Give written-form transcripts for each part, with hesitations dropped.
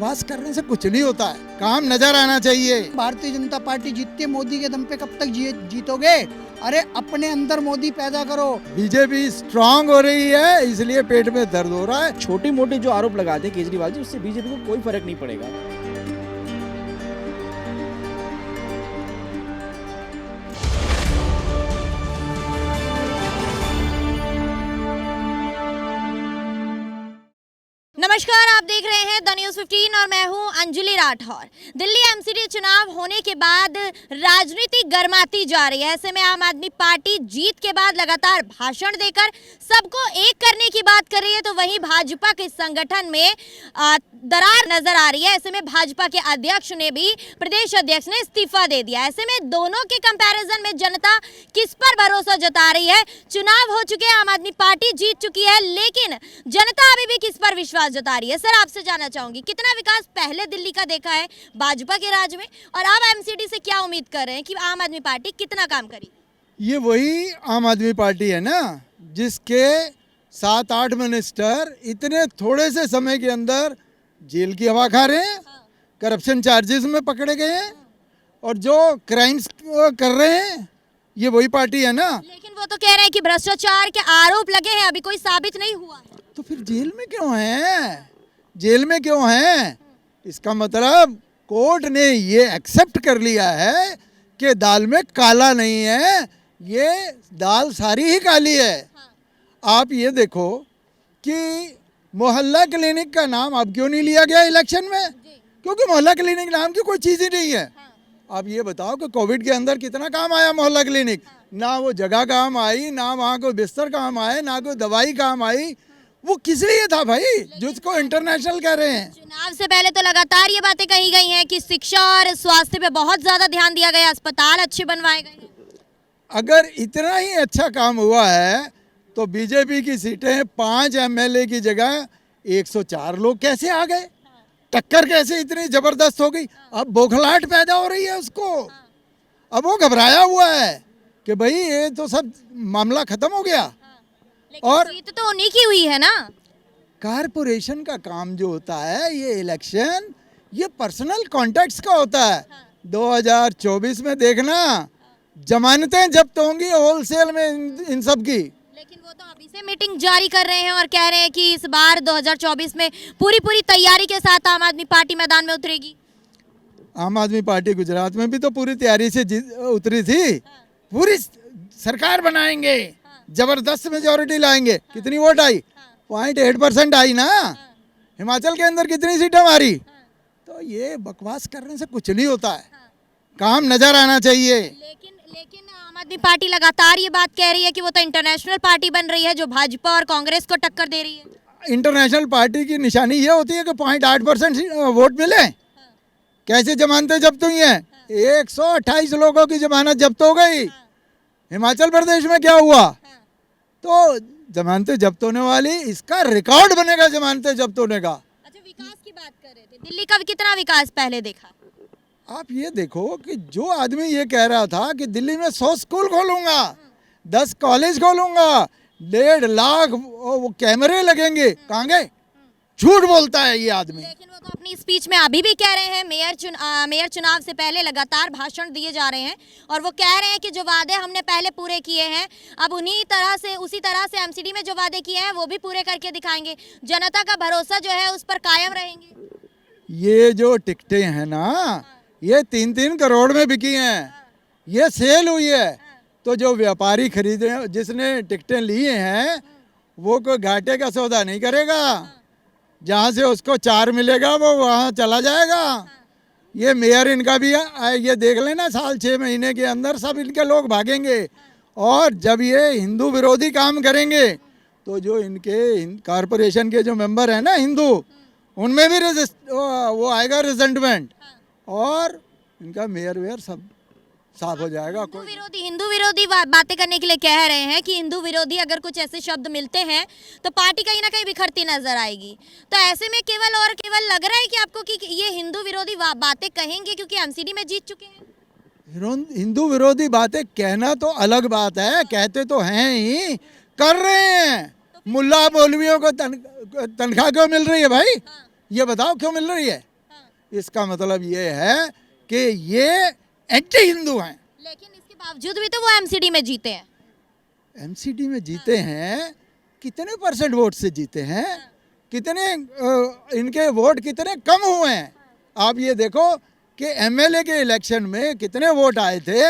बकवास करने से कुछ नहीं होता है, काम नजर आना चाहिए। भारतीय जनता पार्टी जीतती है, मोदी के दम पे कब तक जीतोगे? अरे अपने अंदर मोदी पैदा करो। बीजेपी स्ट्रांग हो रही है, इसलिए पेट में दर्द हो रहा है। छोटी मोटी जो आरोप लगाते हैं केजरीवाल जी, उससे बीजेपी को कोई फर्क नहीं पड़ेगा। नमस्कार, आप देख रहे हैं द न्यूज़ 15 और मैं हूं अंजलि राठौर। दिल्ली एमसीडी चुनाव होने के बाद राजनीति गर्माती जा रही है। ऐसे में आम आदमी पार्टी जीत के बाद लगातार भाषण देकर सबको एक करने की बात कर रही है, तो वहीं भाजपा के संगठन में दरार नजर आ रही है। ऐसे में भाजपा के अध्यक्ष ने भी, प्रदेश अध्यक्ष ने इस्तीफा दे दिया। ऐसे में दोनों के कंपैरिजन में जनता किस पर भरोसा जता रही है? चुनाव हो चुके हैं, आम आदमी पार्टी जीत चुकी है, लेकिन जनता अभी भी किस पर विश्वास जता रही है? सर, आपसे जानना चाहूंगी, कितना विकास पहले दिल्ली का देखा है भाजपा के राज में, और आप एमसीडी से क्या उम्मीद कर रहे हैं कि आम आदमी पार्टी कितना काम करेगी? ये वही आम आदमी पार्टी है ना, जिसके 7-8 मिनिस्टर इतने थोड़े से समय के अंदर जेल की हवा खा रहे हैं, करप्शन चार्जेस में पकड़े गए हैं, और जो क्राइम्स कर रहे हैं ये वही पार्टी है ना। लेकिन वो तो कह रहे हैं कि भ्रष्टाचार के आरोप लगे हैं, अभी कोई साबित नहीं हुआ है। तो फिर जेल में क्यों हैं? जेल में क्यों हैं? इसका मतलब कोर्ट ने ये एक्सेप्ट कर लिया है कि दाल में काला नहीं है, ये दाल सारी ही काली है। आप ये देखो कि मोहल्ला क्लिनिक का नाम अब क्यों नहीं लिया गया इलेक्शन में? क्योंकि मोहल्ला क्लिनिक नाम की कोई चीज़ ही नहीं है। आप ये बताओ कि कोविड के अंदर कितना काम आया मोहल्ला क्लिनिक? ना वो जगह काम आई, ना वहाँ कोई बिस्तर काम आए, ना कोई दवाई काम आई। वो किस लिए था भाई, जिसको इंटरनेशनल कह रहे हैं? चुनाव से पहले तो लगातार ये बातें कही गई हैं कि शिक्षा और स्वास्थ्य पे बहुत ज्यादा ध्यान दिया गया, अस्पताल अच्छे बनवाए गए हैं। अगर इतना ही अच्छा काम हुआ है तो बीजेपी की सीटें 5 एमएलए की जगह 104 लोग कैसे आ गए? टक्कर कैसे इतनी जबरदस्त हो गई? अब बौखलाहट पैदा हो रही है उसको। अब वो घबराया हुआ है कि भाई ये तो सब मामला खत्म हो गया। और जीत तो उन्हीं की हुई है ना। कारपोरेशन का काम जो होता है, ये इलेक्शन, ये पर्सनल कॉन्टेक्ट्स का होता है। 2024 में देखना, जमानतें जब्त होंगी होलसेल में इन सब की। लेकिन वो तो अभी से मीटिंग जारी कर रहे हैं और कह रहे हैं कि इस बार 2024 में पूरी तैयारी के साथ आम आदमी पार्टी मैदान में उतरेगी। आम आदमी पार्टी गुजरात में भी तो पूरी तैयारी से उतरी थी। पूरी सरकार बनाएंगे, जबरदस्त मेजॉरिटी लाएंगे। कितनी वोट आई? 0.8% आई ना। हिमाचल के अंदर कितनी सीटें मारी? तो ये बकवास करने से कुछ नहीं होता है, काम नजर आना चाहिए। लेकिन आम आदमी पार्टी लगातार ये बात कह रही है कि वो तो इंटरनेशनल पार्टी बन रही है, जो भाजपा और कांग्रेस को टक्कर दे रही है। इंटरनेशनल पार्टी की निशानी ये होती है कि 0.8% वोट मिले। कैसे जमानतें जब्त हुई हैं? 128 लोगों की जमानत जब्त हो गई। हिमाचल प्रदेश में क्या हुआ? तो जमानतें जब्त होने वाली, इसका रिकॉर्ड बनेगा जमानतें जब्त होने का। अच्छा, विकास की बात कर रहे थे, दिल्ली का कितना विकास पहले देखा? आप ये देखो कि जो आदमी ये कह रहा था कि दिल्ली में 100 स्कूल खोलूंगा, 10 कॉलेज खोलूंगा, 1.5 लाख वो कैमरे लगेंगे, कहाँ गए? झूठ बोलता है ये आदमी। लेकिन वो तो अपनी स्पीच में अभी भी कह रहे हैं, मेयर चुनाव से पहले लगातार भाषण दिए जा रहे हैं, और वो कह रहे हैं कि जो वादे हमने पहले पूरे किए हैं, अब उसी तरह से एमसीडी में जो वादे किए हैं वो भी पूरे करके दिखाएंगे। जनता का भरोसा जो है उस पर कायम रहेंगे। ये जो टिकटें हैं ना, ये 3-3 करोड़ में बिकी हैं, ये सेल हुई है। तो जो व्यापारी खरीदे, जिसने टिकटें लिए हैं, वो कोई घाटे का सौदा नहीं करेगा। जहाँ से उसको 4 मिलेगा वो वहाँ चला जाएगा। ये मेयर इनका भी है, ये देख लेना, साल 6 महीने के अंदर सब इनके लोग भागेंगे। और जब ये हिंदू विरोधी काम करेंगे तो जो इनके कॉरपोरेशन के जो मेंबर हैं ना हिंदू, उनमें भी वो आएगा रिजेंटमेंट, और इनका मेयर सब साफ हो जाएगा। हिंदू विरोधी बातें करने के लिए कह रहे हैं कि हिंदू विरोधी अगर कुछ ऐसे शब्द मिलते हैं तो पार्टी कहीं ना कहीं बिखरती नजर आएगी। तो ऐसे में केवल लग रहा है कि आपको कि ये हिंदू विरोधी बातें कहेंगे क्योंकि एमसीडी में जीत चुके हैं। हिंदू विरोधी बातें कहना तो अलग बात है, कहते तो हैं ही, कर रहे हैं। मुल्ला मौलवियों को तनख्वाह क्यों मिल रही है भाई? ये बताओ क्यों मिल रही है? इसका मतलब ये है कि ये एंटी हिंदू हैं। लेकिन इसके बावजूद भी तो वो एमसीडी में जीते हैं। एमसीडी में जीते हैं, कितने परसेंट वोट से जीते हैं, कितने इनके वोट कितने कम हुए हैं। आप ये देखो कि एमएलए के इलेक्शन में कितने वोट आए थे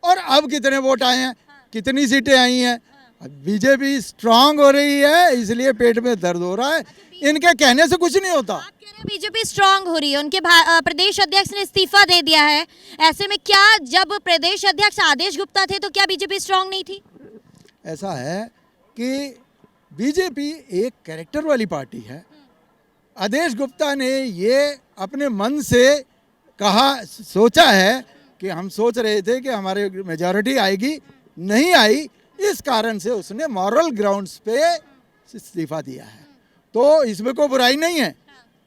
और अब कितने वोट आए हैं, कितनी सीटें आई हैं। बीजेपी स्ट्रांग हो रही है, इसलिए पेट में दर्द हो रहा है। इनके कहने से कुछ नहीं होता। आप कह रहे हैं बीजेपी स्ट्रांग हो रही है, उनके प्रदेश अध्यक्ष ने इस्तीफा दे दिया है। ऐसे में क्या जब प्रदेश अध्यक्ष आदेश गुप्ता थे तो क्या बीजेपी स्ट्रांग नहीं थी? ऐसा है कि बीजेपी एक कैरेक्टर वाली पार्टी है। आदेश गुप्ता ने ये अपने मन से कहा, सोचा है कि हम सोच रहे थे कि हमारे मेजॉरिटी आएगी, नहीं आई, इस कारण से उसने मॉरल ग्राउंड्स पे इस्तीफा दिया है। तो इसमें कोई बुराई नहीं है,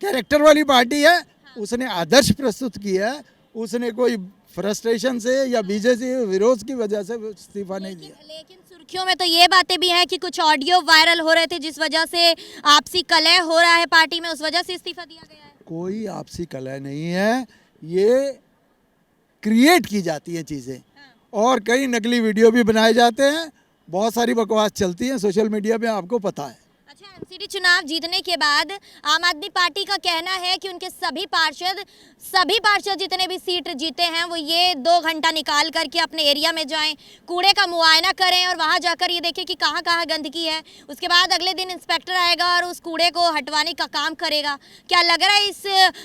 कैरेक्टर वाली पार्टी है, उसने आदर्श प्रस्तुत किया है, उसने कोई फ्रस्ट्रेशन से या बीजेपी विरोध की वजह से इस्तीफा नहीं दिया। लेकिन सुर्खियों में तो ये बातें भी हैं कि कुछ ऑडियो वायरल हो रहे थे जिस वजह से आपसी कलह हो रहा है पार्टी में, उस वजह से इस्तीफा दिया गया है। कोई आपसी कलह नहीं है, ये क्रिएट की जाती है चीज़ें और कई नकली वीडियो भी बनाए जाते हैं, बहुत सारी बकवास चलती है सोशल मीडिया पे, आपको पता है। अच्छा, एमसीडी चुनाव जीतने के बाद आम आदमी पार्टी का कहना है कि उनके सभी पार्षद जितने भी सीट जीते हैं वो ये 2 घंटा निकाल करके अपने एरिया में जाएं, कूड़े का मुआयना करें और वहां जाकर ये देखें कि कहाँ कहाँ गंदगी है। उसके बाद अगले दिन इंस्पेक्टर आएगा और उस कूड़े को हटवाने का काम करेगा। क्या लग रहा है इस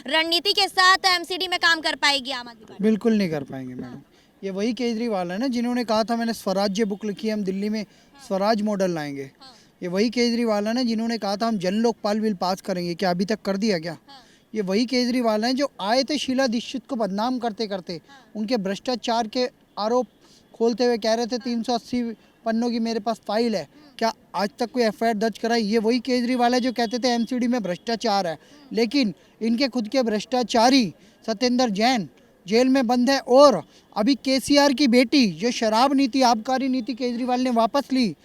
रणनीति के साथ एमसीडी में काम कर पाएगी आम आदमी पार्टी? बिल्कुल नहीं कर पाएंगे मैडम। ये वही केजरीवाल है ना जिन्होंने कहा था मैंने स्वराज्य बुक लिखी है, हम दिल्ली में स्वराज मॉडल लाएंगे। ये वही केजरीवाल है ना जिन्होंने कहा था हम जन लोकपाल बिल पास करेंगे, क्या अभी तक कर दिया क्या? ये वही केजरीवाल हैं जो आए थे शीला दीक्षित को बदनाम करते करते, उनके भ्रष्टाचार के आरोप खोलते हुए कह रहे थे 380 पन्नों की मेरे पास फाइल है, क्या आज तक कोई एफआईआर दर्ज कराई? ये वही केजरीवाल है जो कहते थे एमसीडी में भ्रष्टाचार है, लेकिन इनके खुद के भ्रष्टाचारी सत्येंद्र जैन जेल में बंद है। और अभी केसीआर की बेटी जो शराब नीति, आबकारी नीति केजरीवाल ने वापस ली,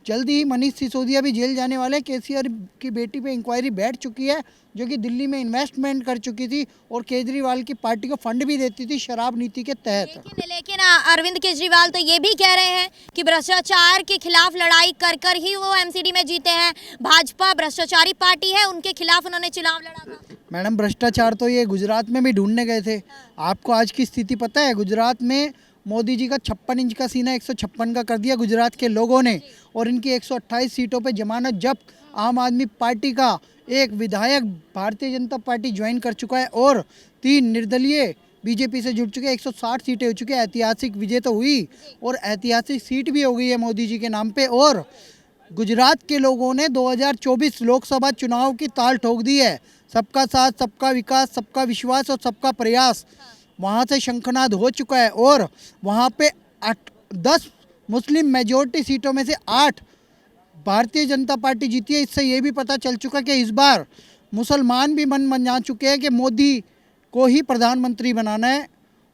जल्दी ही मनीष सिसोदिया भी जेल जाने वाले हैं। केसीआर की बेटी पे इंक्वायरी बैठ चुकी है जो कि दिल्ली में इन्वेस्टमेंट कर चुकी थी और केजरीवाल की पार्टी को फंड भी देती थी शराब नीति के तहत। लेकिन अरविंद केजरीवाल तो ये भी कह रहे हैं कि भ्रष्टाचार के खिलाफ लड़ाई कर कर ही वो एमसीडी में जीते हैं। भाजपा भ्रष्टाचारी पार्टी है, उनके खिलाफ उन्होंने चुनाव लड़ा था। मैडम भ्रष्टाचार तो ये गुजरात में भी ढूंढने गए थे। आपको आज की स्थिति पता है? गुजरात में मोदी जी का 56 इंच का सीना 156 का कर दिया गुजरात के लोगों ने, और इनकी 128 सीटों पे जमानत जब्त। आम आदमी पार्टी का एक विधायक भारतीय जनता पार्टी ज्वाइन कर चुका है और 3 निर्दलीय बीजेपी से जुड़ चुके हैं। 160 सीटें हो चुकी है। ऐतिहासिक विजय तो हुई और ऐतिहासिक सीट भी हो गई है मोदी जी के नाम पे। और गुजरात के लोगों ने 2024 लोकसभा चुनाव की ताल ठोक दी है। सबका साथ, सबका विकास, सबका विश्वास और सबका प्रयास वहाँ से शंखनाद हो चुका है और वहाँ पे 10 मुस्लिम मेजॉरिटी सीटों में से 8 भारतीय जनता पार्टी जीती है। इससे ये भी पता चल चुका कि इस बार मुसलमान भी मन बना चुके हैं कि मोदी को ही प्रधानमंत्री बनाना है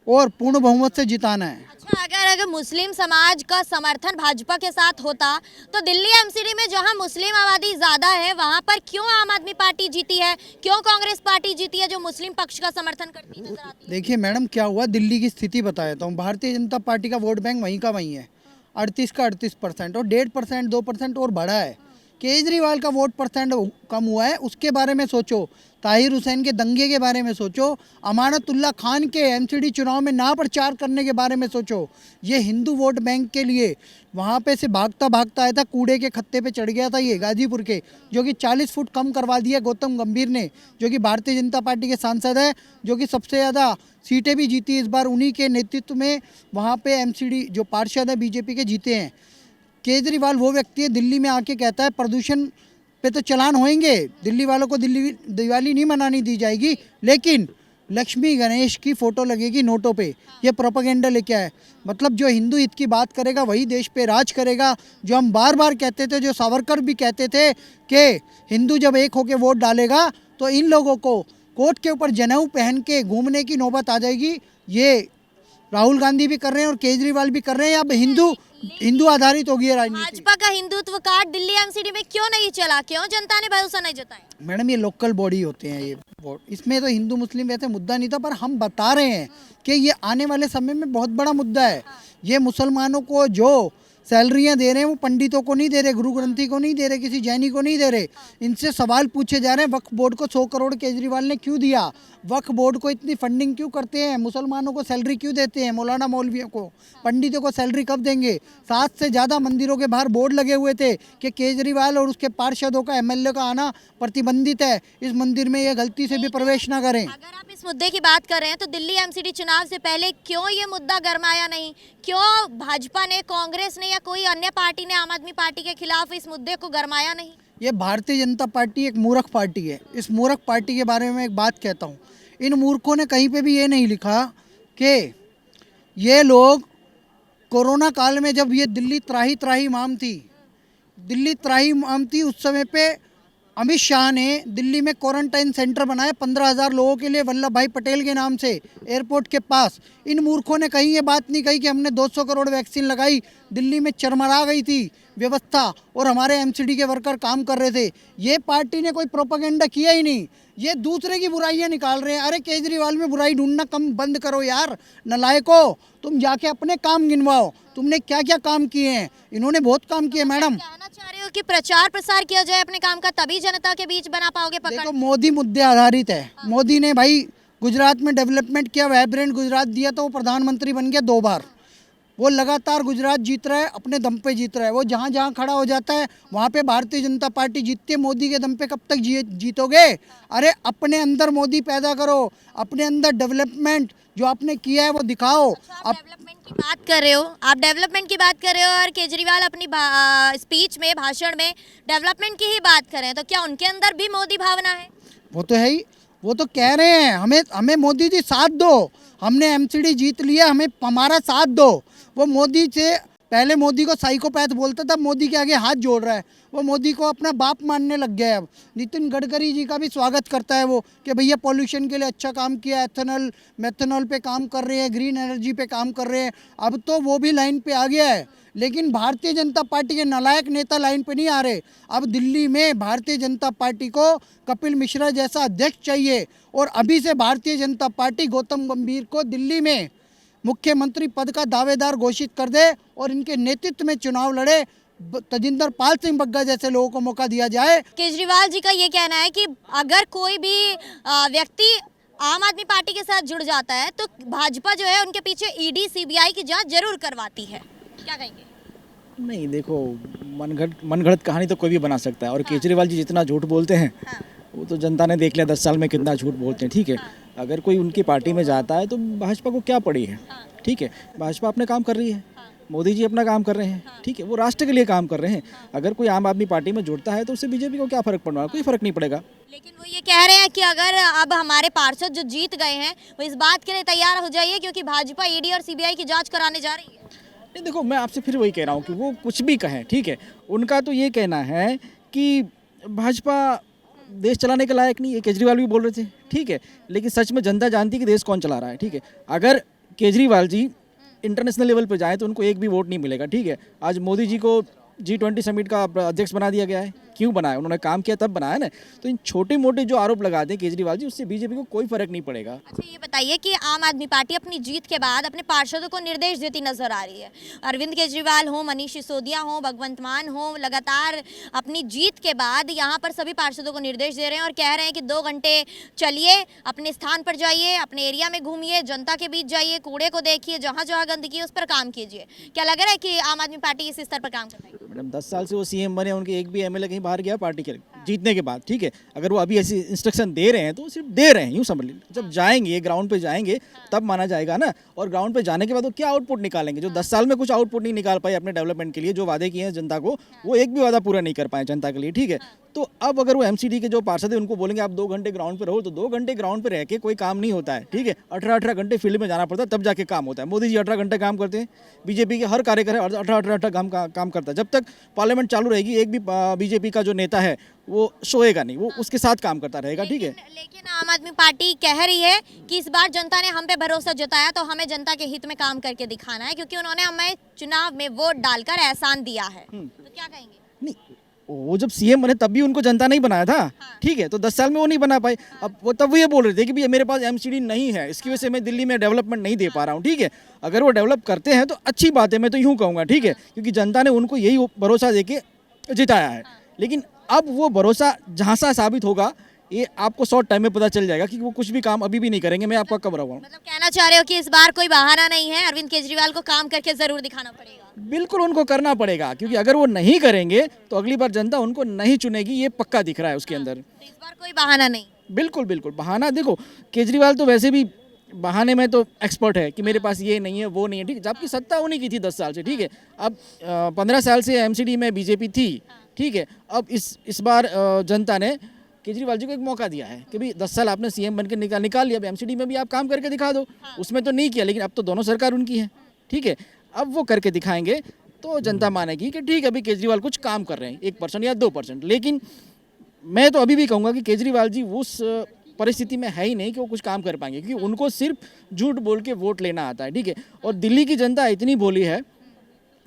और पूर्ण बहुमत से जिताना है। अच्छा, अगर मुस्लिम समाज का समर्थन भाजपा के साथ होता तो दिल्ली एमसीडी में जहां मुस्लिम आबादी ज्यादा है वहां पर क्यों आम आदमी पार्टी जीती है, क्यों कांग्रेस पार्टी जीती है जो मुस्लिम पक्ष का समर्थन करती नजर आती है? देखिए मैडम, क्या हुआ, दिल्ली की स्थिति बता देता हूँ। भारतीय जनता पार्टी का वोट बैंक वहीं का वहीं है, 38 का 38% और 1.5% 2% और बढ़ा है। केजरीवाल का वोट परसेंट कम हुआ है, उसके बारे में सोचो। ताहिर हुसैन के दंगे के बारे में सोचो। अमानतुल्लाह खान के एमसीडी चुनाव में ना प्रचार करने के बारे में सोचो। ये हिंदू वोट बैंक के लिए वहाँ पे से भागता भागता आया था, कूड़े के खत्ते पे चढ़ गया था ये गाजीपुर के, जो कि 40 फुट कम करवा दिया गौतम गंभीर ने, जो कि भारतीय जनता पार्टी के सांसद है, जो कि सबसे ज़्यादा सीटें भी जीती इस बार उन्हीं के नेतृत्व में। वहाँ पे एमसीडी जो पार्षद है बीजेपी के जीते हैं। केजरीवाल वो व्यक्ति है दिल्ली में आके कहता है प्रदूषण पे तो चलान होंगे, दिल्ली वालों को दिवाली नहीं मनानी दी जाएगी, लेकिन लक्ष्मी गणेश की फोटो लगेगी नोटों पे। ये प्रोपेगेंडा लेके आए। मतलब जो हिंदू हित की बात करेगा वही देश पे राज करेगा। जो हम बार बार कहते थे, जो सावरकर भी कहते थे कि हिंदू जब एक होके वोट डालेगा तो इन लोगों को कोर्ट के ऊपर जनेऊ पहन के घूमने की नौबत आ जाएगी। ये राहुल गांधी भी कर रहे हैं और केजरीवाल भी कर रहे हैं। अब हिंदू आधारित होगी ये राजनीति। भाजपा का हिंदुत्व कार्ड दिल्ली एमसीडी में क्यों नहीं चला, क्यों जनता ने भरोसा नहीं जताया? मैडम ये लोकल बॉडी होते हैं ये वोट, इसमें तो हिंदू मुस्लिम वैसे मुद्दा नहीं था, पर हम बता रहे हैं कि ये आने वाले समय में बहुत बड़ा मुद्दा है। ये मुसलमानों को जो सैलरियां दे रहे हैं वो पंडितों को नहीं दे रहे, गुरु ग्रंथी को नहीं दे रहे, किसी जैनी को नहीं दे रहे। इनसे सवाल पूछे जा रहे हैं, वक्फ बोर्ड को 100 करोड़ केजरीवाल ने क्यों दिया, वक्फ बोर्ड को इतनी फंडिंग क्यों करते हैं, मुसलमानों को सैलरी क्यों देते हैं, मौलाना मौलवियों को, पंडितों को सैलरी कब देंगे। 7 से ज़्यादा मंदिरों के बाहर बोर्ड लगे हुए थे कि केजरीवाल और उसके पार्षदों का, एमएलए का आना प्रतिबंधित है, इस मंदिर में ये गलती से भी प्रवेश ना करें। अगर आप इस मुद्दे की बात कर रहे हैं तो दिल्ली एमसीडी चुनाव से पहले क्यों ये मुद्दा गरमाया नहीं? क्यों भाजपा ने, कांग्रेस ने या कोई अन्य पार्टी ने आम आदमी पार्टी के खिलाफ इस मुद्दे को गरमाया नहीं? ये भारतीय जनता पार्टी एक मूर्ख पार्टी है। इस मूर्ख पार्टी के बारे में एक बात कहता हूँ, इन मूर्खों ने कहीं पे भी ये नहीं लिखा कि ये लोग कोरोना काल में जब ये दिल्ली त्राही माम थी, उस समय पे अमित शाह ने दिल्ली में क्वारंटाइन सेंटर बनाए 15,000 लोगों के लिए वल्लभ भाई पटेल के नाम से एयरपोर्ट के पास। इन मूर्खों ने कहीं ये बात नहीं कही कि हमने 200 करोड़ वैक्सीन लगाई, दिल्ली में चरमरा गई थी व्यवस्था और हमारे एमसीडी के वर्कर काम कर रहे थे। ये पार्टी ने कोई प्रोपेगेंडा किया ही नहीं, ये दूसरे की बुराइयां निकाल रहे हैं। अरे केजरीवाल में बुराई ढूंढना कम बंद करो यार, नलायको, तुम जाके अपने काम गिनवाओ, तुमने क्या क्या काम किए हैं। इन्होंने बहुत काम किए मैडम। कहना चाह रहे हो कि प्रचार प्रसार किया जाए अपने काम का, तभी जनता के बीच बना पाओगे पकड़? देखो मोदी मुद्दे आधारित है। मोदी ने भाई गुजरात में डेवलपमेंट किया, वाइब्रेंट गुजरात दिया, तो वो प्रधानमंत्री बन गया 2 बार। वो लगातार गुजरात जीत रहा है, अपने दम पे जीत रहा है। वो जहाँ जहाँ खड़ा हो जाता है वहाँ पे भारतीय जनता पार्टी जीतती है। मोदी के दम पे कब तक जीतोगे? अरे अपने अंदर मोदी पैदा करो, अपने अंदर डेवलपमेंट जो आपने किया है वो दिखाओ। आप डेवलपमेंट की बात कर रहे हो, आप डेवलपमेंट की बात कर रहे हो और केजरीवाल अपनी स्पीच में, भाषण में डेवलपमेंट की ही बात कर रहे हैं, तो क्या उनके अंदर भी मोदी भावना है? वो तो है ही, वो तो कह रहे हैं हमें मोदी जी साथ दो, हमने एमसीडी जीत लिया, हमें हमारा साथ दो। वो मोदी से पहले मोदी को साइकोपैथ बोलता था, मोदी के आगे हाथ जोड़ रहा है। वो मोदी को अपना बाप मानने लग गया है। अब नितिन गडकरी जी का भी स्वागत करता है वो कि भैया पॉल्यूशन के लिए अच्छा काम किया, एथेनॉल मेथेनॉल पे काम कर रहे हैं, ग्रीन एनर्जी पे काम कर रहे हैं। अब तो वो भी लाइन पे आ गया है, लेकिन भारतीय जनता पार्टी के नालायक नेता लाइन पे नहीं आ रहे। अब दिल्ली में भारतीय जनता पार्टी को कपिल मिश्रा जैसा अध्यक्ष चाहिए और अभी से भारतीय जनता पार्टी गौतम गंभीर को दिल्ली में मुख्यमंत्री पद का दावेदार घोषित कर दे और इनके नेतृत्व में चुनाव लड़े। तजिंदर पाल सिंह बग्गा जैसे लोगों को मौका दिया जाए। केजरीवाल जी का ये कहना है कि अगर कोई भी व्यक्ति आम आदमी पार्टी के साथ जुड़ जाता है तो भाजपा जो है उनके पीछे ईडी सीबीआई की जांच जरूर करवाती है। क्या कहेंगे? नहीं देखो, मनगढ़ंत कहानी तो कोई भी बना सकता है और केजरीवाल जी जितना झूठ बोलते हैं वो तो जनता ने देख लिया 10 साल में कितना झूठ बोलते हैं। ठीक है, अगर कोई उनकी पार्टी में जाता है तो भाजपा को क्या पड़ी है? ठीक है, भाजपा अपने काम कर रही है, मोदी जी अपना काम कर रहे हैं। ठीक है, वो राष्ट्र के लिए काम कर रहे हैं। अगर कोई आम आदमी पार्टी में जुड़ता है तो उससे बीजेपी को क्या फर्क पड़ना है? कोई फर्क नहीं पड़ेगा। लेकिन वो ये कह रहे हैं कि अगर अब हमारे पार्षद जो जीत गए हैं वो इस बात के लिए तैयार हो जाइए क्योंकि भाजपा ईडी और सीबीआई की जांच कराने जा रही है। नहीं देखो, मैं आपसे फिर वही कह रहा हूँ कि वो कुछ भी कहें, ठीक है, उनका तो ये कहना है कि भाजपा देश चलाने के लायक नहीं है। केजरीवाल भी बोल रहे थे, ठीक है, लेकिन सच में जनता जानती है कि देश कौन चला रहा है। ठीक है, अगर केजरीवाल जी इंटरनेशनल लेवल पर जाएँ तो उनको एक भी वोट नहीं मिलेगा। ठीक है, आज मोदी जी को G20 समिट का अध्यक्ष बना दिया गया है। क्यों बनाया? उन्होंने काम किया तब बनाया ना। तो इन छोटे मोटे जो आरोप लगाते हैं केजरीवाल जी, उससे बीजेपी को कोई फर्क नहीं पड़ेगा। अच्छा ये बताइए कि आम आदमी पार्टी अपनी जीत के बाद अपने पार्षदों को निर्देश देती नजर आ रही है। अरविंद केजरीवाल हो, मनीष सिसोदिया हो, भगवंत मान हो, लगातार अपनी जीत के बाद यहाँ पर सभी पार्षदों को निर्देश दे रहे हैं और कह रहे हैं कि 2 घंटे चलिए, अपने स्थान पर जाइए, अपने एरिया में घूमिए, जनता के बीच जाइए, कूड़े को देखिए, जहाँ जहाँ गंदगी है उस पर काम कीजिए। क्या लग रहा है कि आम आदमी पार्टी इस स्तर पर काम कर रही है? मैडम 10 साल से वो सीएम बने, उनके एक भी एमएलए कहीं बाहर गया पार्टी के जीतने के बाद? ठीक है, अगर वो अभी ऐसी इंस्ट्रक्शन दे रहे हैं तो सिर्फ दे रहे हैं, यूँ समझ लीजिए। जब जाएंगे ग्राउंड पे जाएंगे तब माना जाएगा ना। और ग्राउंड पे जाने के बाद वो क्या आउटपुट निकालेंगे? जो 10 साल में कुछ आउटपुट नहीं निकाल पाए अपने डेवलपमेंट के लिए, जो वादे किए हैं जनता को, वो एक भी वादा पूरा नहीं कर पाए जनता के लिए। ठीक है, तो अब अगर वो एमसीडी के जो पार्षद है उनको बोलेंगे आप 2 घंटे ग्राउंड पे रहो, तो 2 घंटे ग्राउंड पे रह के कोई काम नहीं होता है। ठीक है, 18 घंटे फील्ड में जाना पड़ता है तब जाके काम होता है। मोदी जी 18 घंटे काम करते हैं, बीजेपी के हर कार्यकर्ता 18 काम करता है। जब तक पार्लियामेंट चालू रहेगी एक भी बीजेपी का जो नेता है वो सोएगा नहीं, वो उसके साथ काम करता रहेगा, ठीक है। लेकिन आम आदमी पार्टी कह रही है कि इस बार जनता ने हम पे भरोसा जताया तो हमें जनता के हित में काम करके दिखाना है, क्योंकि उन्होंने हमें चुनाव में वोट डालकर एहसान दिया है। तो क्या कहेंगे? नहीं, वो जब सीएम बने तब भी उनको जनता नहीं बनाया था, ठीक है, तो 10 साल में वो नहीं बना पाए। अब वो तब वो ये बोल रहे थे कि भैया मेरे पास एमसीडी नहीं है, इसकी वजह से मैं दिल्ली में डेवलपमेंट नहीं दे पा रहा हूँ, ठीक है। अगर वो डेवलप करते हैं तो अच्छी बात है, मैं तो यूँ कहूँगा, ठीक है, क्योंकि जनता ने उनको यही भरोसा देके जिताया है। लेकिन अब वो भरोसा झांसा साबित होगा, ये आपको शॉर्ट टाइम में पता चल जाएगा कि वो कुछ भी काम अभी भी नहीं करेंगे, मैं आपको कब रहा हूँ। मतलब कहना चाह रहे हो कि इस बार कोई बहाना नहीं है, अरविंद केजरीवाल को काम करके जरूर दिखाना पड़ेगा। बिल्कुल उनको करना पड़ेगा, क्योंकि अगर वो नहीं करेंगे तो अगली बार जनता उनको नहीं चुनेगी, ये पक्का दिख रहा है उसके अंदर। तो इस बार कोई बहाना नहीं। बिल्कुल बिल्कुल बहाना, देखो केजरीवाल तो वैसे भी बहाने में तो एक्सपर्ट है कि मेरे पास ये नहीं है वो नहीं है, ठीक है, जबकि सत्ता उन्हीं की थी 10 साल से, ठीक है। अब 15 साल से एमसीडी में बीजेपी थी, ठीक है। अब इस बार जनता ने केजरीवाल जी को एक मौका दिया है कि भाई 10 साल आपने सीएम बन के निकाल लिया, अब एमसीडी में भी आप काम करके दिखा दो। उसमें तो नहीं किया, लेकिन अब तो दोनों सरकार उनकी है, ठीक है। अब वो करके दिखाएंगे तो जनता मानेगी कि ठीक है अभी केजरीवाल कुछ काम कर रहे हैं, 1% या 2%। लेकिन मैं तो अभी भी कहूँगा कि केजरीवाल जी उस परिस्थिति में है ही नहीं कि वो कुछ काम कर पाएंगे, क्योंकि उनको सिर्फ झूठ बोल के वोट लेना आता है, ठीक है। और दिल्ली की जनता इतनी भोली है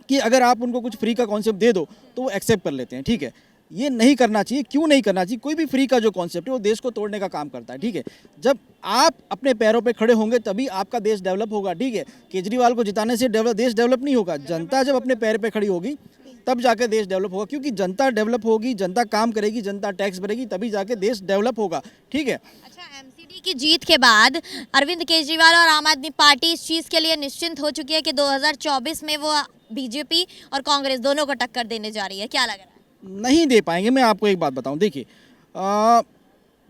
कि अगर आप उनको कुछ फ्री का कॉन्सेप्ट दे दो तो वो एक्सेप्ट कर लेते हैं, ठीक है। ये नहीं करना चाहिए। क्यों नहीं करना चाहिए? कोई भी फ्री का जो कॉन्सेप्ट है वो देश को तोड़ने का काम करता है, ठीक है। जब आप अपने पैरों पे खड़े होंगे तभी आपका देश डेवलप होगा, ठीक है। केजरीवाल को जिताने से देश डेवलप नहीं होगा। जनता जब अपने पैर पे खड़ी होगी तब जाके देश डेवलप होगा, क्योंकि जनता डेवलप होगी, जनता काम करेगी, जनता टैक्स भरेगी, तभी जाके देश डेवलप होगा, ठीक है। अच्छा, एमसीडी की जीत के बाद अरविंद केजरीवाल और आम आदमी पार्टी इस चीज़ के लिए निश्चिंत हो चुकी है कि 2024 में वो बीजेपी और कांग्रेस दोनों को टक्कर देने जा रही है, क्या लग रहा है? नहीं दे पाएंगे। मैं आपको एक बात बताऊं, देखिए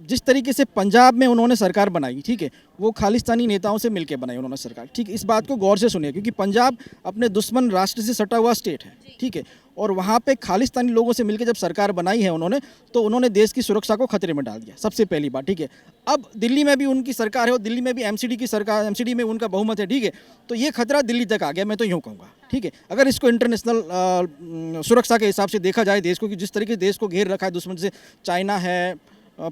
जिस तरीके से पंजाब में उन्होंने सरकार बनाई, ठीक है, वो खालिस्तानी नेताओं से मिलकर बनाई उन्होंने सरकार, ठीक है। इस बात को गौर से सुनिए, क्योंकि पंजाब अपने दुश्मन राष्ट्र से सटा हुआ स्टेट है, ठीक है। और वहाँ पे खालिस्तानी लोगों से मिलकर जब सरकार बनाई है उन्होंने, तो उन्होंने देश की सुरक्षा को खतरे में डाल दिया, सबसे पहली बात, ठीक है। अब दिल्ली में भी उनकी सरकार है और दिल्ली में भी एमसीडी की सरकार, एमसीडी में उनका बहुमत है, ठीक है। तो ये खतरा दिल्ली तक आ गया, मैं तो यूँ कहूँगा, ठीक है। अगर इसको इंटरनेशनल सुरक्षा के हिसाब से देखा जाए देश को, कि जिस तरीके से देश को घेर रखा है दुश्मन से, चाइना है,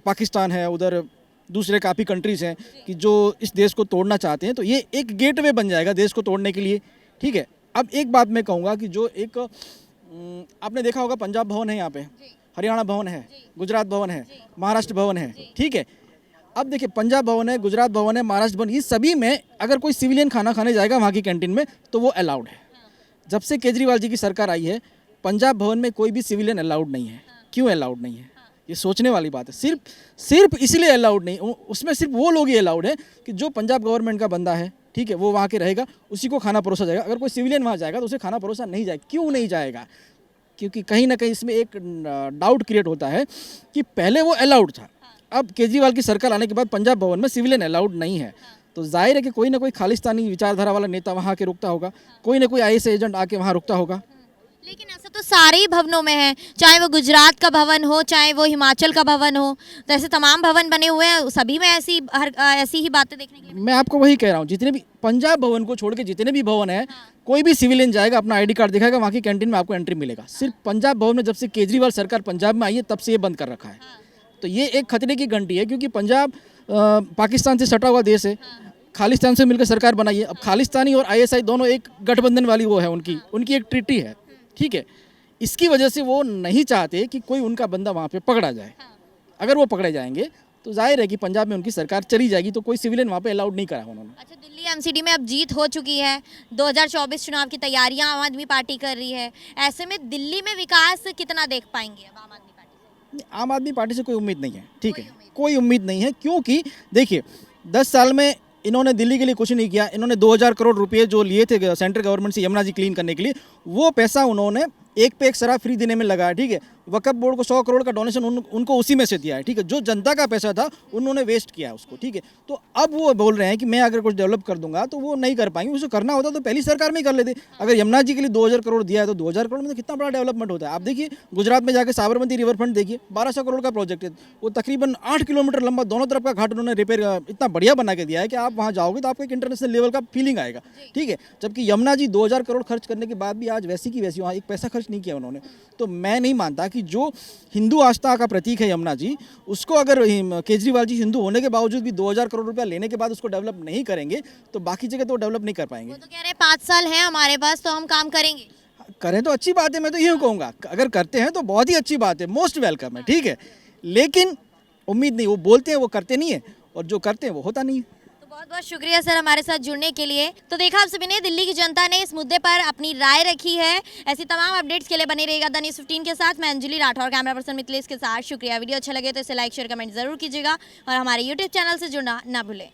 पाकिस्तान है, उधर दूसरे काफ़ी कंट्रीज़ हैं कि जो इस देश को तोड़ना चाहते हैं, तो ये एक गेटवे बन जाएगा देश को तोड़ने के लिए, ठीक है। अब एक बात मैं कहूँगा कि जो एक आपने देखा होगा पंजाब भवन है यहाँ पे, हरियाणा भवन है, गुजरात भवन है, महाराष्ट्र भवन है, ठीक है। अब देखिए पंजाब भवन है, गुजरात भवन है, महाराष्ट्र भवन, ये सभी में अगर कोई सिविलियन खाना खाने जाएगा वहाँ की कैंटीन में तो वो अलाउड है। जब से केजरीवाल जी की सरकार आई है पंजाब भवन में कोई भी सिविलियन अलाउड नहीं है। क्यों अलाउड नहीं है? ये सोचने वाली बात है। सिर्फ इसलिए अलाउड नहीं, उसमें सिर्फ वो लोग ही अलाउड है कि जो पंजाब गवर्नमेंट का बंदा है, ठीक है, वो वहाँ के रहेगा, उसी को खाना परोसा जाएगा। अगर कोई सिविलियन वहाँ जाएगा तो उसे खाना परोसा नहीं जाएगा। क्यों नहीं जाएगा? क्योंकि कहीं ना कहीं इसमें एक डाउट क्रिएट होता है कि पहले वो अलाउड था, अब केजरीवाल की सरकार आने के बाद पंजाब भवन में सिविलियन अलाउड नहीं है। तो जाहिर है कि कोई ना कोई खालिस्तानी विचारधारा वाला नेता वहाँ के रुकता होगा, कोई ना कोई आईएएस एजेंट आके वहाँ रुकता होगा। लेकिन ऐसा तो सारे ही भवनों में है, चाहे वो गुजरात का भवन हो, चाहे वो हिमाचल का भवन हो, तो ऐसे तमाम भवन बने हुए हैं, सभी में ऐसी ही बातें देखने के लिए। मैं आपको वही कह रहा हूँ, जितने भी पंजाब भवन को छोड़ के जितने भी भवन है, कोई भी सिविलियन जाएगा, अपना आईडी कार्ड दिखाएगा, वहाँ की कैंटीन में आपको एंट्री मिलेगा। सिर्फ पंजाब भवन में जब से केजरीवाल सरकार पंजाब में आई है तब से ये बंद कर रखा है। तो ये एक खतरे की घंटी है, क्योंकि पंजाब पाकिस्तान से सटा हुआ देश है, खालिस्तान से मिलकर सरकार बनाई है। अब खालिस्तानी और आईएसआई दोनों एक गठबंधन वाली वो है, उनकी एक ट्रीटी है, ठीक है। इसकी वजह से वो नहीं चाहते कि कोई उनका बंदा वहाँ पे पकड़ा जाए। अगर वो पकड़े जाएंगे तो जाहिर है कि पंजाब में उनकी सरकार चली जाएगी, तो कोई सिविलियन वहाँ पे अलाउड नहीं करा उन्होंने। अच्छा, दिल्ली एमसीडी में अब जीत हो चुकी है, 2024 चुनाव की तैयारियां आम आदमी पार्टी कर रही है, ऐसे में दिल्ली में विकास कितना देख पाएंगे अब आम आदमी पार्टी से? आम आदमी पार्टी से कोई उम्मीद नहीं है, ठीक है, कोई उम्मीद नहीं है। क्योंकि देखिए 10 साल में इन्होंने दिल्ली के लिए कुछ नहीं किया। इन्होंने 2000 करोड़ रुपए जो लिए थे सेंट्रल गवर्नमेंट से यमुना जी क्लीन करने के लिए, वो पैसा उन्होंने एक पे एक शराब फ्री देने में लगाया, ठीक है। वक्फ बोर्ड को 100 करोड़ का डोनेशन उनको उसी में से दिया है, ठीक है। जो जनता का पैसा था उन्होंने वेस्ट किया है उसको, ठीक है। तो अब वो बोल रहे हैं कि मैं अगर कुछ डेवलप कर दूंगा तो वो नहीं कर पाएंगे। उसे करना होता तो पहली सरकार में ही कर लेते। अगर यमुना जी के लिए 2000 करोड़ दिया है तो 2000 करोड़ में तो कितना बड़ा डेवलपमेंट होता है। आप देखिए गुजरात में जाकर साबरमती रिवर फ्रंट देखिए, 1200 करोड़ का प्रोजेक्ट है, वो तकरीबन 8 किलोमीटर लंबा, दोनों तरफ का घाट उन्होंने रिपेयर इतना बढ़िया बना के दिया है कि आप वहाँ जाओगे तो आपको एक इंटरनेशनल लेवल का फीलिंग आएगा, ठीक है। जबकि यमुना जी 2000 करोड़ खर्च करने के बाद भी आज वैसी की वैसी, वहाँ एक पैसा खर्च नहीं किया उन्होंने। तो मैं नहीं मानता क्योंकि जो हिंदू आस्था का प्रतीक है यमुना जी, उसको अगर केजरीवाल जी हिंदू होने के बावजूद भी 2000 करोड़ रुपया लेने के बाद उसको डेवलप नहीं करेंगे तो बाकी जगह तो डेवलप नहीं कर पाएंगे। वो तो कह रहे हैं 5 साल हैं हमारे पास तो हम काम करेंगे। करें तो अच्छी बात है, मैं तो यूँ कहूँगा अगर करते हैं तो बहुत ही अच्छी बात है, मोस्ट वेलकम है, ठीक है। लेकिन उम्मीद नहीं, वो बोलते हैं वो करते नहीं है, और जो करते हैं वो होता नहीं है। तो बहुत बहुत शुक्रिया सर हमारे साथ जुड़ने के लिए। तो देखा आप सभी ने, दिल्ली की जनता ने इस मुद्दे पर अपनी राय रखी है। ऐसी तमाम अपडेट्स के लिए बने रहेगा द न्यूज़ 15 के साथ। मैं अंजलि राठौर, कैमरा पर्सन मिथिलेश के साथ। शुक्रिया। वीडियो अच्छा लगे तो इसे लाइक शेयर कमेंट जरूर कीजिएगा और हमारे यूट्यूब चैनल से जुड़ना ना भूलें।